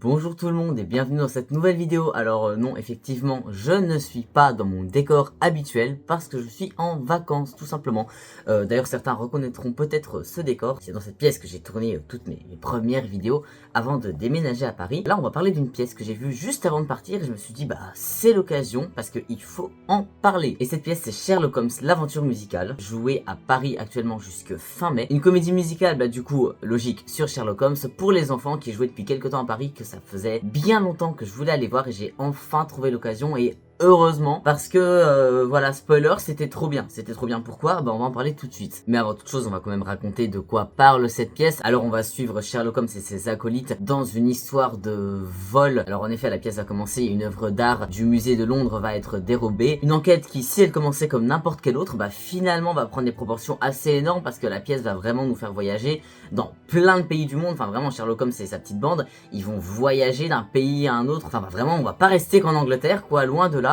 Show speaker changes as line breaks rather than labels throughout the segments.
Bonjour tout le monde et bienvenue dans cette nouvelle vidéo. Alors non, effectivement, je ne suis pas dans mon décor habituel parce que je suis en vacances tout simplement. D'ailleurs certains reconnaîtront peut-être ce décor. C'est dans cette pièce que j'ai tourné toutes mes premières vidéos avant de déménager à Paris. Là on va parler d'une pièce que j'ai vue juste avant de partir et je me suis dit bah c'est l'occasion parce qu'il faut en parler. Et cette pièce c'est Sherlock Holmes, l'aventure musicale, jouée à Paris actuellement jusque fin mai. Une comédie musicale du coup logique sur Sherlock Holmes pour les enfants qui jouaient depuis quelques temps à Paris, que ça faisait bien longtemps que je voulais aller voir et j'ai enfin trouvé l'occasion et heureusement parce que voilà, spoiler, c'était trop bien. Pourquoi? Bah on va en parler tout de suite. Mais avant toute chose, on va quand même raconter de quoi parle cette pièce. Alors on va suivre Sherlock Holmes et ses acolytes dans une histoire de vol. Alors en effet, la pièce va commencer, une œuvre d'art du musée de Londres va être dérobée. Une enquête qui, si elle commençait comme n'importe quelle autre, bah finalement va prendre des proportions assez énormes parce que la pièce va vraiment nous faire voyager dans plein de pays du monde. Enfin vraiment, Sherlock Holmes et sa petite bande, ils vont voyager d'un pays à un autre. Enfin vraiment, on va pas rester qu'en Angleterre, quoi, loin de là.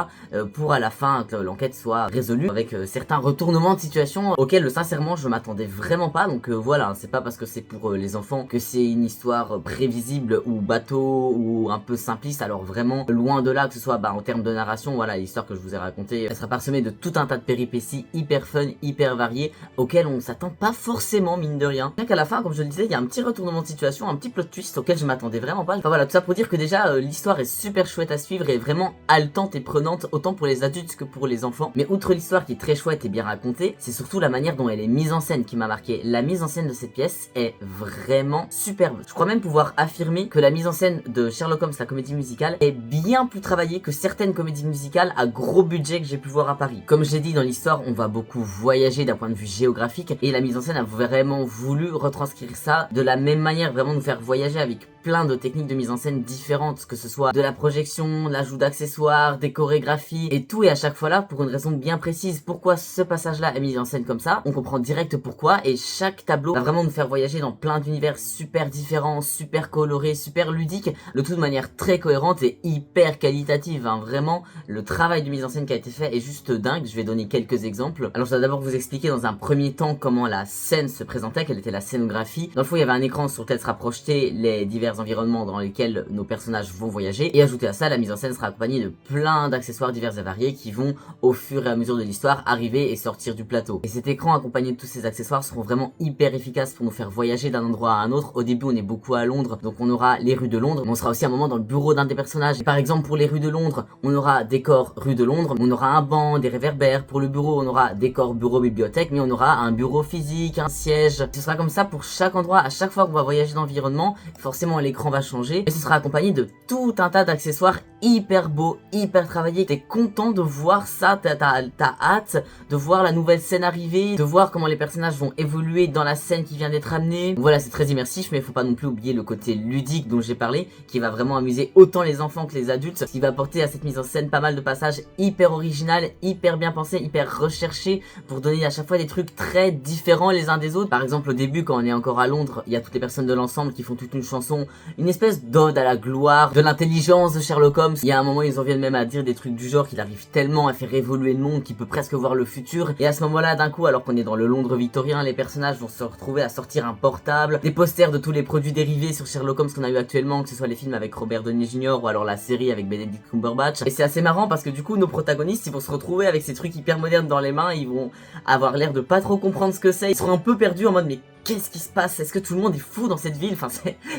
Pour à la fin que l'enquête soit résolue avec certains retournements de situation auxquels sincèrement je m'attendais vraiment pas. Donc voilà, c'est pas parce que c'est pour les enfants que c'est une histoire prévisible ou bateau ou un peu simpliste. Alors vraiment loin de là, que ce soit en termes de narration, voilà, l'histoire que je vous ai racontée, elle sera parsemée de tout un tas de péripéties hyper fun, hyper variées, auxquelles on s'attend pas forcément, mine de rien. Bien qu'à la fin, comme je le disais, il y a un petit retournement de situation, un petit plot twist auquel je m'attendais vraiment pas. Enfin voilà, tout ça pour dire que déjà l'histoire est super chouette à suivre et vraiment haletante et prenante autant pour les adultes que pour les enfants. Mais outre l'histoire qui est très chouette et bien racontée, c'est surtout la manière dont elle est mise en scène qui m'a marqué. La mise en scène de cette pièce est vraiment superbe. Je crois même pouvoir affirmer que la mise en scène de Sherlock Holmes, la comédie musicale, est bien plus travaillée que certaines comédies musicales à gros budget que j'ai pu voir à Paris. Comme j'ai dit dans l'histoire, on va beaucoup voyager d'un point de vue géographique et la mise en scène a vraiment voulu retranscrire ça de la même manière, vraiment nous faire voyager avec plein de techniques de mise en scène différentes, que ce soit de la projection, l'ajout d'accessoires, des chorégraphies et tout, et à chaque fois là pour une raison bien précise. Pourquoi ce passage là est mis en scène comme ça, on comprend direct pourquoi, et chaque tableau va vraiment nous faire voyager dans plein d'univers super différents, super colorés, super ludiques, le tout de manière très cohérente et hyper qualitative, hein. Vraiment le travail de mise en scène qui a été fait est juste dingue. Je vais donner quelques exemples. Alors je vais d'abord vous expliquer dans un premier temps comment la scène se présentait, quelle était la scénographie. Dans le fond il y avait un écran sur lequel sera projeté les divers environnements dans lesquels nos personnages vont voyager, et ajouté à ça, la mise en scène sera accompagnée de plein d'accessoires divers et variés qui vont au fur et à mesure de l'histoire arriver et sortir du plateau. Et cet écran accompagné de tous ces accessoires seront vraiment hyper efficaces pour nous faire voyager d'un endroit à un autre. Au début on est beaucoup à Londres, donc on aura les rues de Londres, mais on sera aussi un moment dans le bureau d'un des personnages. Et par exemple pour les rues de Londres, on aura décor rue de Londres, on aura un banc, des réverbères. Pour le bureau on aura décor bureau bibliothèque, mais on aura un bureau physique, un siège. Ce sera comme ça pour chaque endroit. À chaque fois qu'on va voyager d'environnement, forcément l'écran va changer, et ce sera accompagné de tout un tas d'accessoires hyper beaux, hyper travaillés. T'es content de voir ça, t'as hâte de voir la nouvelle scène arriver, de voir comment les personnages vont évoluer dans la scène qui vient d'être amenée. Donc voilà, c'est très immersif, mais il faut pas non plus oublier le côté ludique dont j'ai parlé, qui va vraiment amuser autant les enfants que les adultes, ce qui va apporter à cette mise en scène pas mal de passages hyper original, hyper bien pensés, hyper recherchés, pour donner à chaque fois des trucs très différents les uns des autres. Par exemple au début, quand on est encore à Londres, il y a toutes les personnes de l'ensemble qui font toute une chanson, une espèce d'ode à la gloire de l'intelligence de Sherlock Holmes. Il y a un moment ils en viennent même à dire des trucs du genre qu'il arrive tellement à faire évoluer le monde qu'il peut presque voir le futur. Et à ce moment là d'un coup, alors qu'on est dans le Londres victorien, les personnages vont se retrouver à sortir un portable, des posters de tous les produits dérivés sur Sherlock Holmes qu'on a eu actuellement, que ce soit les films avec Robert Downey Jr. ou alors la série avec Benedict Cumberbatch. Et c'est assez marrant parce que du coup nos protagonistes ils vont se retrouver avec ces trucs hyper modernes dans les mains, ils vont avoir l'air de pas trop comprendre ce que c'est, ils seront un peu perdus en mode mais qu'est-ce qui se passe? Est-ce que tout le monde est fou dans cette ville? Enfin,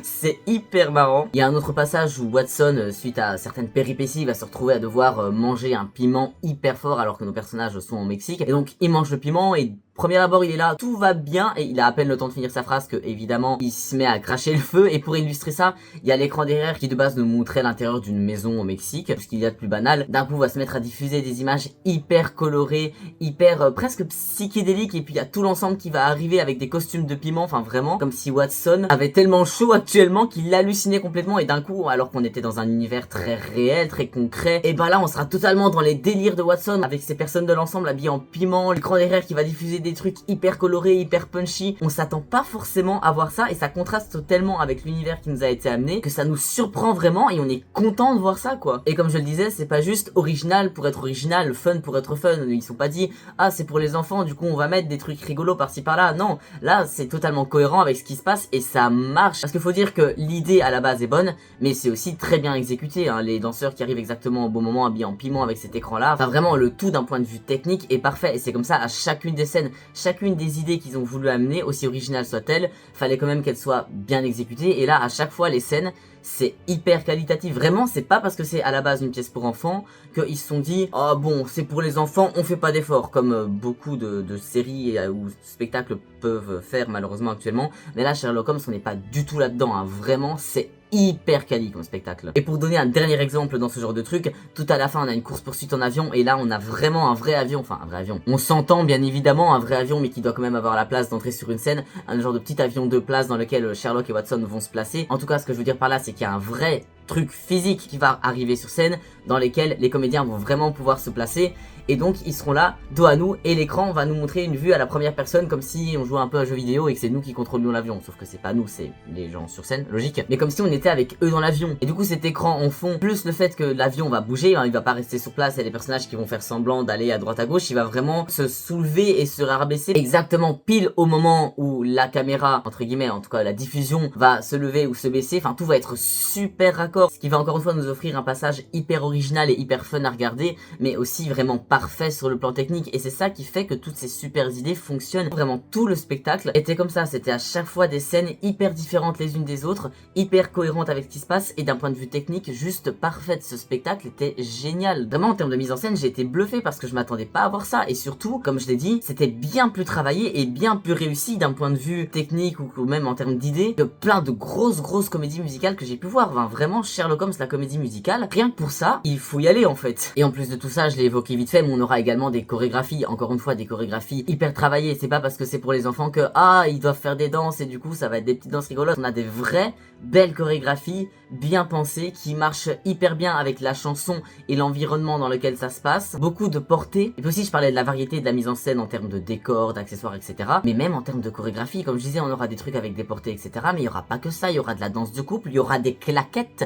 c'est hyper marrant. Il y a un autre passage où Watson, suite à certaines péripéties, va se retrouver à devoir manger un piment hyper fort alors que nos personnages sont au Mexique. Et donc, il mange le piment et premier abord il est là, tout va bien, et il a à peine le temps de finir sa phrase que évidemment il se met à cracher le feu. Et pour illustrer ça, il y a l'écran derrière qui de base nous montrait l'intérieur d'une maison au Mexique, ce qu'il y a de plus banal. D'un coup va se mettre à diffuser des images hyper colorées, hyper presque psychédéliques, et puis il y a tout l'ensemble qui va arriver avec des costumes de piment. Enfin vraiment comme si Watson avait tellement chaud actuellement qu'il hallucinait complètement, et d'un coup alors qu'on était dans un univers très réel, très concret, et ben là on sera totalement dans les délires de Watson avec ces personnes de l'ensemble habillées en piment, l'écran derrière qui va diffuser des trucs hyper colorés, hyper punchy. On s'attend pas forcément à voir ça et ça contraste tellement avec l'univers qui nous a été amené que ça nous surprend vraiment et on est content de voir ça quoi. Et comme je le disais, c'est pas juste original pour être original, fun pour être fun. Ils sont pas dit ah c'est pour les enfants du coup on va mettre des trucs rigolos par-ci par-là. Non, là c'est totalement cohérent avec ce qui se passe et ça marche. Parce qu'il faut dire que l'idée à la base est bonne, mais c'est aussi très bien exécuté, hein. Les danseurs qui arrivent exactement au bon moment, habillés en piment avec cet écran là, enfin vraiment le tout d'un point de vue technique est parfait et c'est comme ça à chacune des scènes, chacune des idées qu'ils ont voulu amener, aussi originales soient-elles, fallait quand même qu'elles soient bien exécutées et là à chaque fois les scènes c'est hyper qualitatif, vraiment c'est pas parce que c'est à la base une pièce pour enfants qu'ils se sont dit oh bon c'est pour les enfants on fait pas d'efforts comme beaucoup de séries ou spectacles peuvent faire malheureusement actuellement, mais là Sherlock Holmes on n'est pas du tout là-dedans, hein. Vraiment c'est hyper quali comme spectacle. Et pour donner un dernier exemple dans ce genre de truc, tout à la fin on a une course poursuite en avion et là on a vraiment un vrai avion, enfin un vrai avion. On s'entend bien évidemment un vrai avion mais qui doit quand même avoir la place d'entrer sur une scène, un genre de petit avion de place dans lequel Sherlock et Watson vont se placer. En tout cas ce que je veux dire par là c'est qu'il y a un vrai truc physique qui va arriver sur scène dans lesquels les comédiens vont vraiment pouvoir se placer et donc ils seront là dos à nous et l'écran va nous montrer une vue à la première personne comme si on jouait un peu à un jeu vidéo et que c'est nous qui contrôlions l'avion, sauf que c'est pas nous, c'est les gens sur scène, logique, mais comme si on était avec eux dans l'avion. Et du coup cet écran en fond, plus le fait que l'avion va bouger, hein, il va pas rester sur place, il y a des personnages qui vont faire semblant d'aller à droite à gauche, il va vraiment se soulever et se rabaisser exactement pile au moment où la caméra, entre guillemets, en tout cas la diffusion va se lever ou se baisser, enfin tout va être super raccord, ce qui va encore une fois nous offrir un passage hyper original et hyper fun à regarder, mais aussi vraiment parfait sur le plan technique et c'est ça qui fait que toutes ces super idées fonctionnent. Vraiment tout le spectacle était comme ça, c'était à chaque fois des scènes hyper différentes les unes des autres, hyper cohérentes avec ce qui se passe et d'un point de vue technique juste parfaite. Ce spectacle était génial. Vraiment en termes de mise en scène j'ai été bluffé parce que je m'attendais pas à voir ça et surtout comme je l'ai dit c'était bien plus travaillé et bien plus réussi d'un point de vue technique ou même en termes d'idées que plein de grosses comédies musicales que j'ai pu voir. Enfin, vraiment Sherlock Holmes la comédie musicale, rien que pour ça il faut y aller en fait. Et en plus de tout ça je l'ai évoqué vite fait mais on aura également des chorégraphies, encore une fois des chorégraphies hyper travaillées, c'est pas parce que c'est pour les enfants que ils doivent faire des danses et du coup ça va être des petites danses rigolotes. On a des vraies belles chorégraphies bien pensées qui marchent hyper bien avec la chanson et l'environnement dans lequel ça se passe, beaucoup de portée. Et puis aussi je parlais de la variété de la mise en scène en termes de décors, d'accessoires etc, mais même en termes de chorégraphie, comme je disais on aura des trucs avec des portées etc, mais il y aura pas que ça, il y aura de la danse de couple, il y aura des claquettes,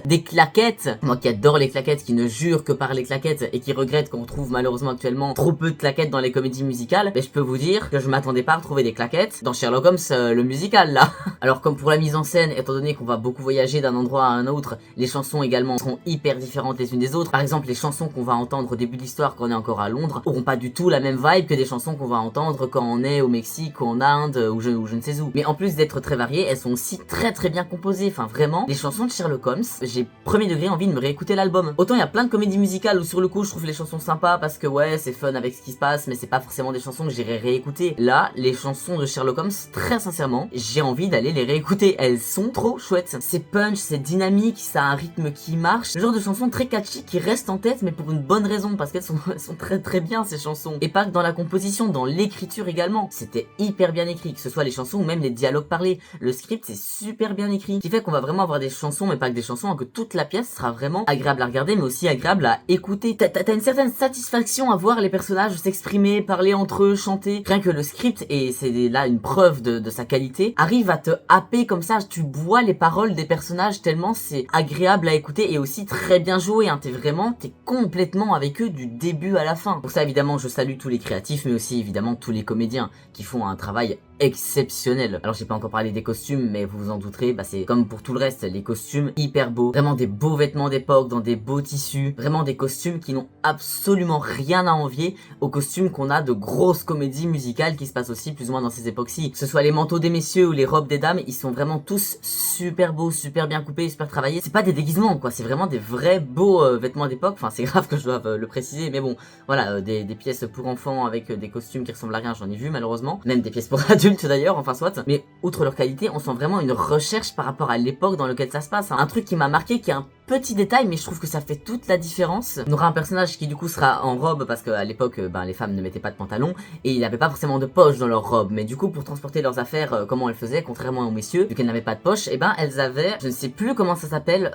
moi qui adore les claquettes, qui ne jure que par les claquettes et qui regrette qu'on trouve malheureusement actuellement trop peu de claquettes dans les comédies musicales, mais je peux vous dire que je m'attendais pas à retrouver des claquettes dans Sherlock Holmes le musical là. Alors comme pour la mise en scène, étant donné qu'on va beaucoup voyager d'un endroit à un autre, les chansons également seront hyper différentes les unes des autres. Par exemple les chansons qu'on va entendre au début de l'histoire quand on est encore à Londres auront pas du tout la même vibe que des chansons qu'on va entendre quand on est au Mexique ou en Inde ou je ne sais où. Mais en plus d'être très variées, elles sont aussi très bien composées. Enfin vraiment, les chansons de Sherlock Holmes, j'ai premier degré envie de me réécouter l'album. Autant il y a plein de comédies musicales où sur le coup je trouve les chansons sympas parce que ouais c'est fun avec ce qui se passe, mais c'est pas forcément des chansons que j'irai réécouter. Là, les chansons de Sherlock Holmes, très sincèrement, j'ai envie d'aller les réécouter. Elles sont trop chouettes. C'est punch, c'est dynamique, ça a un rythme qui marche. Le genre de chansons très catchy qui restent en tête, mais pour une bonne raison, parce qu'elles sont très bien ces chansons. Et pas que dans la composition, dans l'écriture également. C'était hyper bien écrit, que ce soit les chansons ou même les dialogues parlés. Le script c'est super bien écrit, ce qui fait qu'on va vraiment avoir des chansons, mais pas que des chansons, hein, que toute la pièce sera vraiment agréable à regarder, mais aussi agréable à écouter. T'as une certaine satisfaction à voir les personnages s'exprimer, parler entre eux, chanter. Rien que le script, et c'est là une preuve de sa qualité, arrive à te happer comme ça, tu bois les paroles des personnages tellement c'est agréable à écouter et aussi très bien joué, hein. T'es complètement avec eux du début à la fin. Pour ça évidemment je salue tous les créatifs, mais aussi évidemment tous les comédiens qui font un travail exceptionnel. Alors j'ai pas encore parlé des costumes, mais vous vous en douterez, c'est comme pour tout le reste, les costumes hyper beaux, vraiment des beaux vêtements d'époque, dans des beaux tissus, vraiment des costumes qui n'ont absolument rien à envier aux costumes qu'on a de grosses comédies musicales qui se passent aussi plus ou moins dans ces époques-ci. Que ce soit les manteaux des messieurs ou les robes des dames, ils sont vraiment tous super beaux, super bien coupés, super travaillés. C'est pas des déguisements quoi, c'est vraiment des vrais beaux vêtements d'époque, enfin c'est grave que je doive le préciser, mais bon, voilà, des pièces pour enfants avec des costumes qui ressemblent à rien, j'en ai vu malheureusement, même des pièces pour adultes d'ailleurs, enfin soit, mais outre leur qualité, on sent vraiment une recherche par rapport à l'époque dans laquelle ça se passe, hein. Un truc qui m'a marqué, qui est un petit détail, mais je trouve que ça fait toute la différence. On aura un personnage qui du coup sera en robe, parce qu'à l'époque, les femmes ne mettaient pas de pantalon, et il n'avait pas forcément de poche dans leur robe. Mais du coup, pour transporter leurs affaires, comment elles faisaient, contrairement aux messieurs, vu qu'elles n'avaient pas de poche, et elles avaient, je ne sais plus comment ça s'appelle,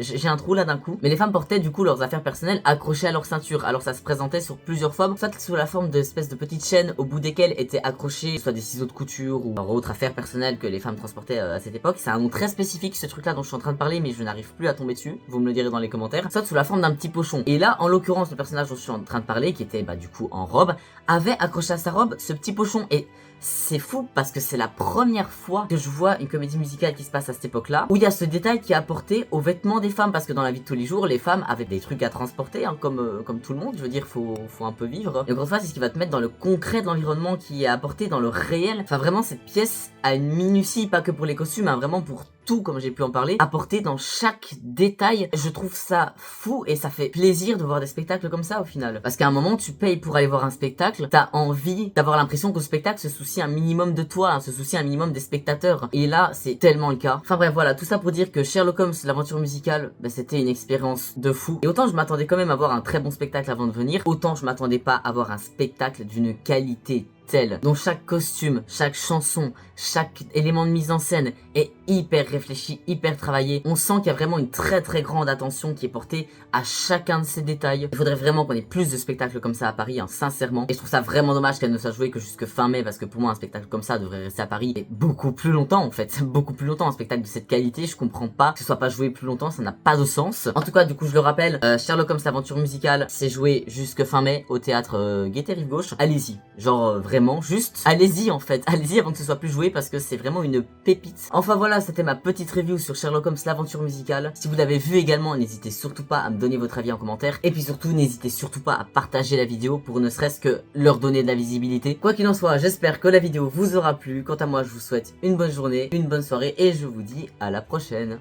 j'ai un trou là d'un coup, mais les femmes portaient du coup leurs affaires personnelles accrochées à leur ceinture. Alors ça se présentait sur plusieurs formes, soit sous la forme d'espèces de petites chaînes au bout desquelles étaient accrochées soit des ciseaux de couture ou autre affaire personnelle que les femmes transportaient à cette époque. C'est un nom très spécifique ce truc là dont je suis en train de parler, mais je n'arrive plus à tomber dessus, vous me le direz dans les commentaires. Soit sous la forme d'un petit pochon. Et là en l'occurrence le personnage dont je suis en train de parler, qui était du coup en robe, avait accroché à sa robe ce petit pochon. Et c'est fou parce que c'est la première fois que je vois une comédie musicale qui se passe à cette époque-là, où il y a ce détail qui est apporté aux vêtements des femmes, parce que dans la vie de tous les jours, les femmes avaient des trucs à transporter, hein, comme tout le monde, je veux dire, faut un peu vivre. Et encore une fois, c'est ce qui va te mettre dans le concret de l'environnement, qui est apporté dans le réel. Enfin vraiment, cette pièce a une minutie, pas que pour les costumes, hein, vraiment pour tout, comme j'ai pu en parler, apporté dans chaque détail. Je trouve ça fou et ça fait plaisir de voir des spectacles comme ça au final. Parce qu'à un moment, tu payes pour aller voir un spectacle, t'as envie d'avoir l'impression que le spectacle se soucie un minimum de toi, hein, se soucie un minimum des spectateurs. Et là, c'est tellement le cas. Enfin bref, voilà, tout ça pour dire que Sherlock Holmes, l'aventure musicale, c'était une expérience de fou. Et autant je m'attendais quand même à voir un très bon spectacle avant de venir, autant je m'attendais pas à voir un spectacle d'une qualité telle, dont chaque costume, chaque chanson, chaque élément de mise en scène est hyper réfléchi, hyper travaillé. On sent qu'il y a vraiment une très grande attention qui est portée à chacun de ces détails. Il faudrait vraiment qu'on ait plus de spectacles comme ça à Paris, hein, sincèrement. Et je trouve ça vraiment dommage qu'elle ne soit jouée que jusque fin mai, parce que pour moi un spectacle comme ça devrait rester à Paris et beaucoup plus longtemps en fait. Beaucoup plus longtemps, un spectacle de cette qualité, je comprends pas que ce soit pas joué plus longtemps, ça n'a pas de sens. En tout cas, du coup je le rappelle, Sherlock Holmes l'aventure musicale, c'est joué jusque fin mai au théâtre Gaîté Rive Gauche. Allez-y, genre vraiment, juste allez-y en fait, allez-y avant que ce soit plus joué, parce que c'est vraiment une pépite. Enfin voilà, c'était ma petite review sur Sherlock Holmes l'aventure musicale. Si vous l'avez vu également, n'hésitez surtout pas à me donner votre avis en commentaire, et puis surtout n'hésitez surtout pas à partager la vidéo pour ne serait-ce que leur donner de la visibilité. Quoi qu'il en soit, j'espère que la vidéo vous aura plu. Quant à moi, je vous souhaite une bonne journée, une bonne soirée, et je vous dis à la prochaine.